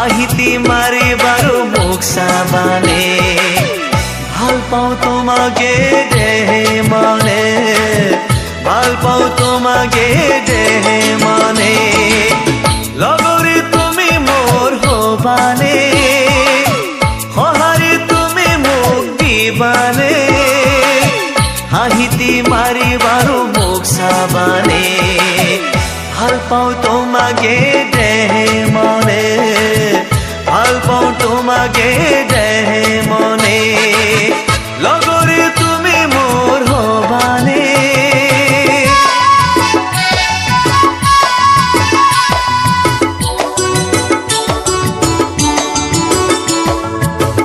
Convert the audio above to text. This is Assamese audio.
হাঁহিতি মাৰি বাৰু মোক চাবানে ভাল পাওঁ তোমাকে দেহে মানে ভাল পাওঁ তোমাকে দেহে মানে লগৰী তুমি মোৰ হবানে সঁহাৰি তুমি মোক দিবানে হাঁহিতি মাৰি বাৰু মোক চাবানে ভাল পাওঁ তোমাকে দেহে মানে ভাল পাওঁ তোমাকে